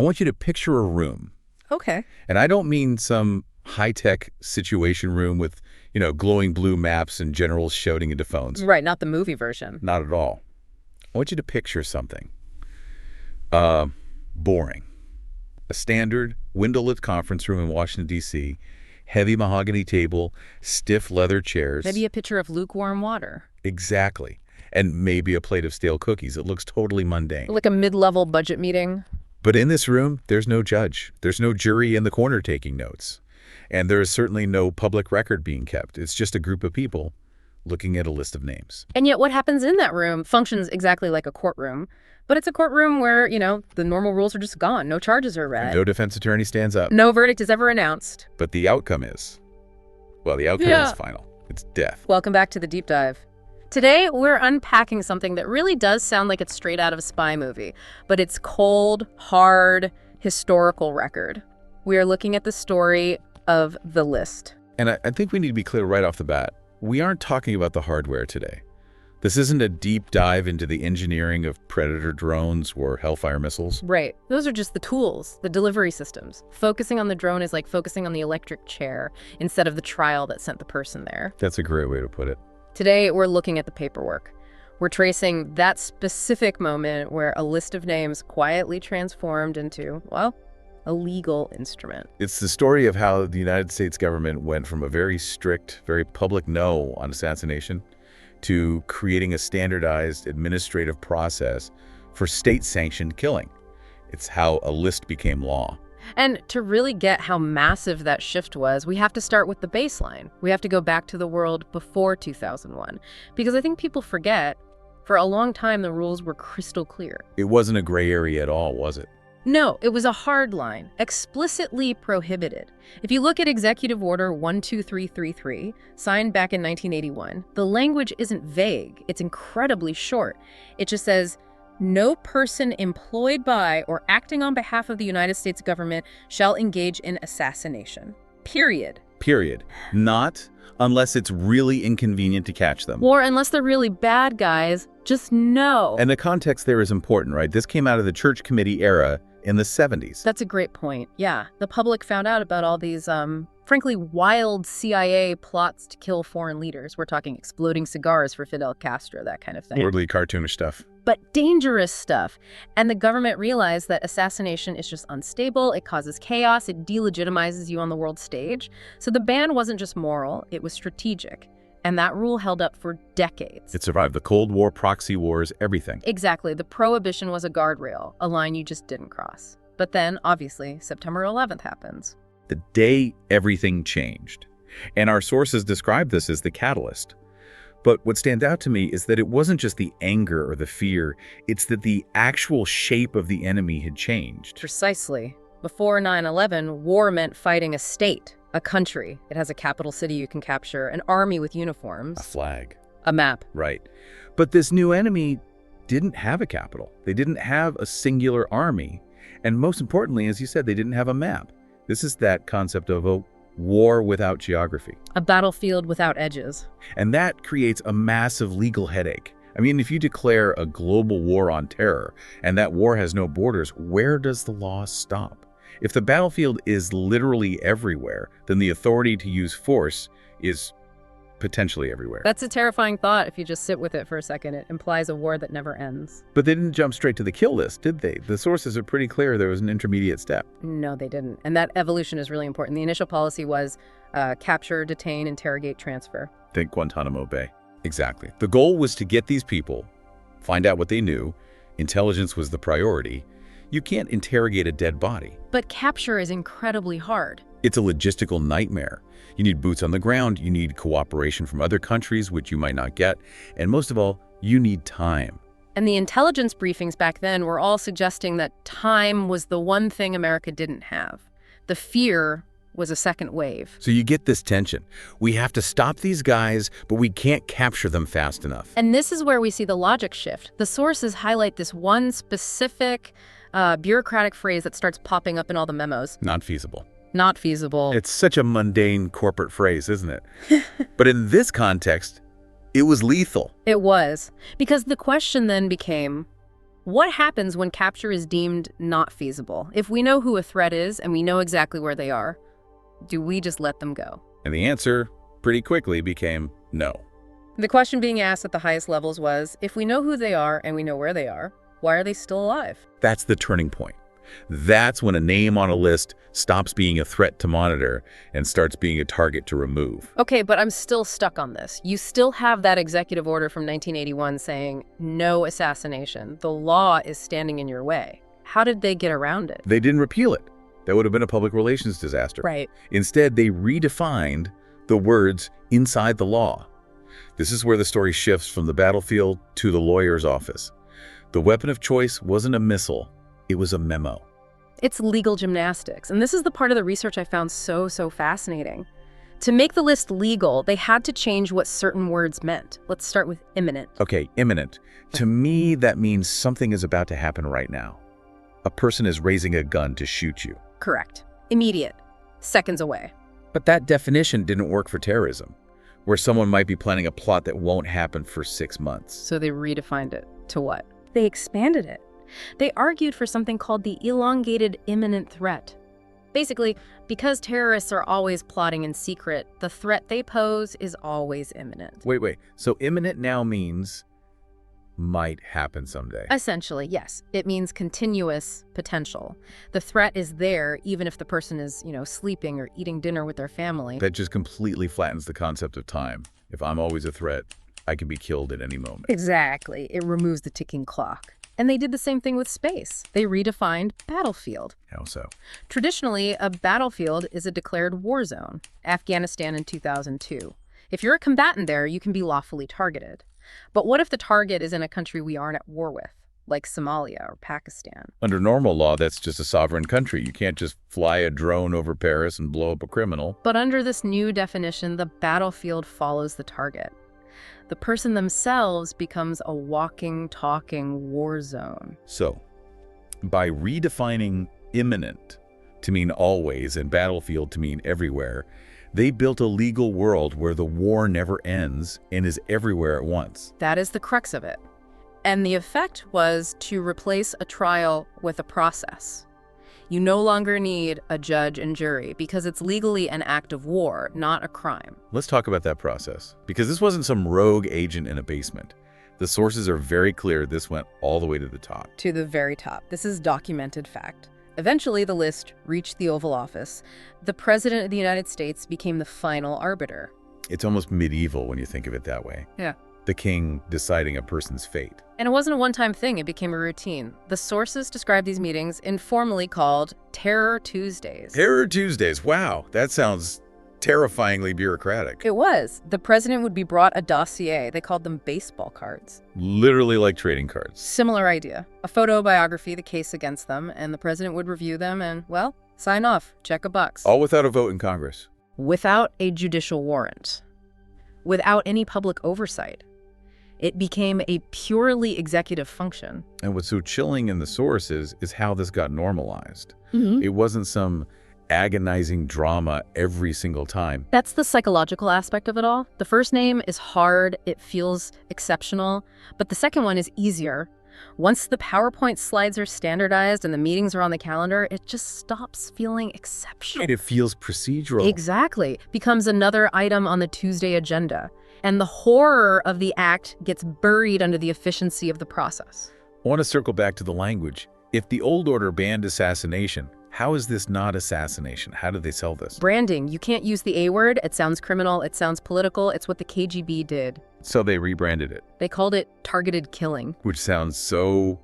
I want you to picture a room. Okay. And I don't mean some high-tech situation room with, glowing blue maps and generals shouting into phones. Right, not the movie version. Not at all. I want you to picture something. Boring. A standard, windowlit conference room in Washington, D.C., heavy mahogany table, stiff leather chairs. Maybe a pitcher of lukewarm water. Exactly. And maybe a plate of stale cookies. It looks totally mundane. Like a mid-level budget meeting. But in this room, there's no judge. There's no jury in the corner taking notes. And there is certainly no public record being kept. It's just a group of people looking at a list of names. And yet what happens in that room functions exactly like a courtroom. But it's a courtroom where, the normal rules are just gone. No charges are read. And no defense attorney stands up. No verdict is ever announced. But the outcome is, is final. It's death. Welcome back to the deep dive. Today, we're unpacking something that really does sound like it's straight out of a spy movie, but it's cold, hard, historical record. We are looking at the story of the list. And I think we need to be clear right off the bat. We aren't talking about the hardware today. This isn't a deep dive into the engineering of Predator drones or Hellfire missiles. Right. Those are just the tools, the delivery systems. Focusing on the drone is like focusing on the electric chair instead of the trial that sent the person there. That's a great way to put it. Today, we're looking at the paperwork. We're tracing that specific moment where a list of names quietly transformed into, a legal instrument. It's the story of how the United States government went from a very strict, very public no on assassination to creating a standardized administrative process for state-sanctioned killing. It's how a list became law. And to really get how massive that shift was, we have to start with the baseline. We have to go back to the world before 2001. Because I think people forget, for a long time, the rules were crystal clear. It wasn't a gray area at all, was it? No, it was a hard line, explicitly prohibited. If you look at Executive Order 12333, signed back in 1981, the language isn't vague. It's incredibly short. It just says, no person employed by or acting on behalf of the United States government shall engage in assassination. Period. Period. Not unless it's really inconvenient to catch them. Or unless they're really bad guys, just no. And the context there is important, right? This came out of the Church Committee era in the 70s. That's a great point. Yeah, the public found out about all these, frankly, wild CIA plots to kill foreign leaders. We're talking exploding cigars for Fidel Castro, that kind of thing. Worldly cartoonish stuff. But dangerous stuff. And the government realized that assassination is just unstable, it causes chaos, it delegitimizes you on the world stage. So the ban wasn't just moral, it was strategic. And that rule held up for decades. It survived the Cold War, proxy wars, everything. Exactly. The prohibition was a guardrail, a line you just didn't cross. But then, obviously, September 11th happens. The day everything changed. And our sources describe this as the catalyst. But what stands out to me is that it wasn't just the anger or the fear, it's that the actual shape of the enemy had changed. Precisely. Before 9/11, war meant fighting a state, a country. It has a capital city you can capture, an army with uniforms. A flag. A map. Right. But this new enemy didn't have a capital. They didn't have a singular army. And most importantly, as you said, they didn't have a map. This is that concept of a war without geography. A battlefield without edges. And that creates a massive legal headache. I mean, if you declare a global war on terror and that war has no borders, where does the law stop? If the battlefield is literally everywhere, then the authority to use force is potentially everywhere. That's a terrifying thought if you just sit with it for a second. It implies a war that never ends. But they didn't jump straight to the kill list, did they? The sources are pretty clear there was an intermediate step. No, they didn't. And that evolution is really important. The initial policy was capture, detain, interrogate, transfer. Think Guantanamo Bay. Exactly. The goal was to get these people, find out what they knew. Intelligence was the priority. You can't interrogate a dead body. But capture is incredibly hard. It's a logistical nightmare. You need boots on the ground, you need cooperation from other countries, which you might not get, and most of all, you need time. And the intelligence briefings back then were all suggesting that time was the one thing America didn't have. The fear was a second wave. So you get this tension. We have to stop these guys, but we can't capture them fast enough. And this is where we see the logic shift. The sources highlight this one specific bureaucratic phrase that starts popping up in all the memos. Not feasible. Not feasible. It's such a mundane corporate phrase, isn't it? But in this context, it was lethal. It was. Because the question then became, What happens when capture is deemed not feasible? If we know who a threat is and we know exactly where they are, do we just let them go? And the answer pretty quickly became no. The question being asked at the highest levels was, if we know who they are and we know where they are, why are they still alive? That's the turning point. That's when a name on a list stops being a threat to monitor and starts being a target to remove. Okay, but I'm still stuck on this. You still have that executive order from 1981 saying no assassination. The law is standing in your way. How did they get around it? They didn't repeal it. That would have been a public relations disaster. Right. Instead, they redefined the words inside the law. This is where the story shifts from the battlefield to the lawyer's office. The weapon of choice wasn't a missile. It was a memo. It's legal gymnastics, and this is the part of the research I found so fascinating. To make the list legal, they had to change what certain words meant. Let's start with imminent. Okay, imminent. To me, that means something is about to happen right now. A person is raising a gun to shoot you. Correct. Immediate. Seconds away. But that definition didn't work for terrorism, where someone might be planning a plot that won't happen for 6 months. So they redefined it. To what? They expanded it. They argued for something called the elongated imminent threat. Basically, because terrorists are always plotting in secret, the threat they pose is always imminent. Wait. So imminent now means might happen someday. Essentially, yes. It means continuous potential. The threat is there even if the person is, sleeping or eating dinner with their family. That just completely flattens the concept of time. If I'm always a threat, I can be killed at any moment. Exactly. It removes the ticking clock. And they did the same thing with space. They redefined battlefield. How so? Traditionally, a battlefield is a declared war zone. Afghanistan in 2002. If you're a combatant there, you can be lawfully targeted. But what if the target is in a country we aren't at war with, like Somalia or Pakistan? Under normal law, that's just a sovereign country. You can't just fly a drone over Paris and blow up a criminal. But under this new definition, the battlefield follows the target. The person themselves becomes a walking, talking war zone. So, by redefining imminent to mean always and battlefield to mean everywhere, they built a legal world where the war never ends and is everywhere at once. That is the crux of it. And the effect was to replace a trial with a process. You no longer need a judge and jury because it's legally an act of war, not a crime. Let's talk about that process, because this wasn't some rogue agent in a basement. The sources are very clear this went all the way to the top. To the very top. This is documented fact. Eventually, the list reached the Oval Office. The President of the United States became the final arbiter. It's almost medieval when you think of it that way. Yeah. The king deciding a person's fate. And it wasn't a one-time thing, it became a routine. The sources describe these meetings informally called Terror Tuesdays. Terror Tuesdays, wow, that sounds terrifyingly bureaucratic. It was. The president would be brought a dossier. They called them baseball cards. Literally like trading cards. Similar idea. A photo biography, the case against them, and the president would review them and, well, sign off, check a box. All without a vote in Congress. Without a judicial warrant. Without any public oversight. It became a purely executive function. And what's so chilling in the sources is how this got normalized. It wasn't some agonizing drama every single time. That's the psychological aspect of it all. The first name is hard, it feels exceptional, but the second one is easier. Once the PowerPoint slides are standardized and the meetings are on the calendar, it just stops feeling exceptional. And it feels procedural. Exactly. Becomes another item on the Tuesday agenda. And the horror of the act gets buried under the efficiency of the process. I want to circle back to the language. If the old order banned assassination, how is this not assassination? How did they sell this? Branding. You can't use the A word. It sounds criminal. It sounds political. It's what the KGB did. So they rebranded it. They called it targeted killing. Which sounds so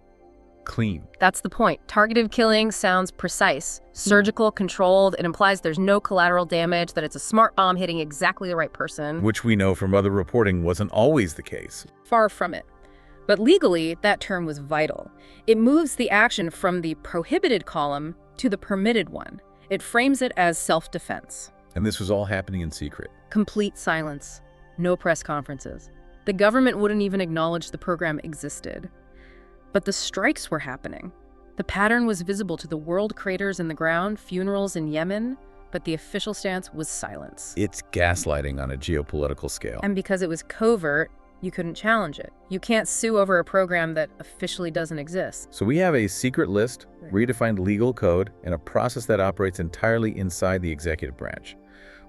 clean. That's the point. Targeted killing sounds precise, surgical, controlled. It implies there's no collateral damage, that it's a smart bomb hitting exactly the right person. Which we know from other reporting wasn't always the case. Far from it. But legally, that term was vital. It moves the action from the prohibited column to the permitted one. It frames it as self-defense. And this was all happening in secret. Complete silence. No press conferences. The government wouldn't even acknowledge the program existed. But the strikes were happening. The pattern was visible to the world craters in the ground, funerals in Yemen, but the official stance was silence. It's gaslighting on a geopolitical scale. And because it was covert, You couldn't challenge it. You can't sue over a program that officially doesn't exist. So we have a secret list, redefined legal code, and a process that operates entirely inside the executive branch.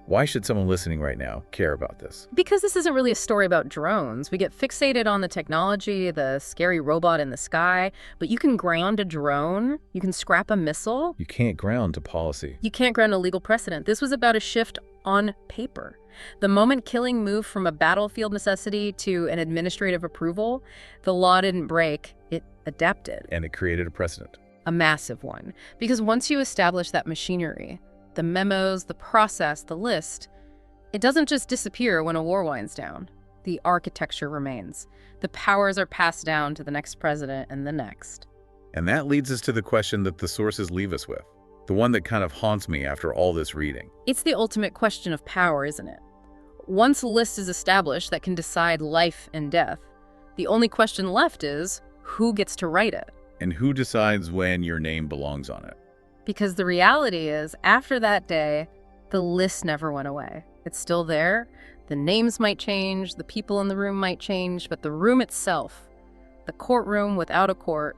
Why should someone listening right now care about this? Because this isn't really a story about drones. We get fixated on the technology, the scary robot in the sky, but you can ground a drone, you can scrap a missile. You can't ground to policy. You can't ground a legal precedent. This was about a shift on paper. The moment killing moved from a battlefield necessity to an administrative approval, the law didn't break, it adapted. And it created a precedent. A massive one. Because once you establish that machinery, the memos, the process, the list, it doesn't just disappear when a war winds down. The architecture remains. The powers are passed down to the next president and the next. And that leads us to the question that the sources leave us with. The one that kind of haunts me after all this reading. It's the ultimate question of power, isn't it? Once a list is established that can decide life and death, the only question left is, who gets to write it? And who decides when your name belongs on it? Because the reality is, after that day, the list never went away. It's still there. The names might change, the people in the room might change, but the room itself, the courtroom without a court,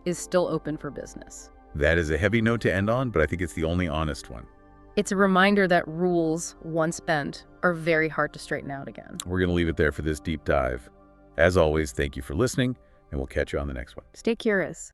is still open for business. That is a heavy note to end on, but I think it's the only honest one. It's a reminder that rules, once bent, are very hard to straighten out again. We're going to leave it there for this deep dive. As always, thank you for listening, and we'll catch you on the next one. Stay curious.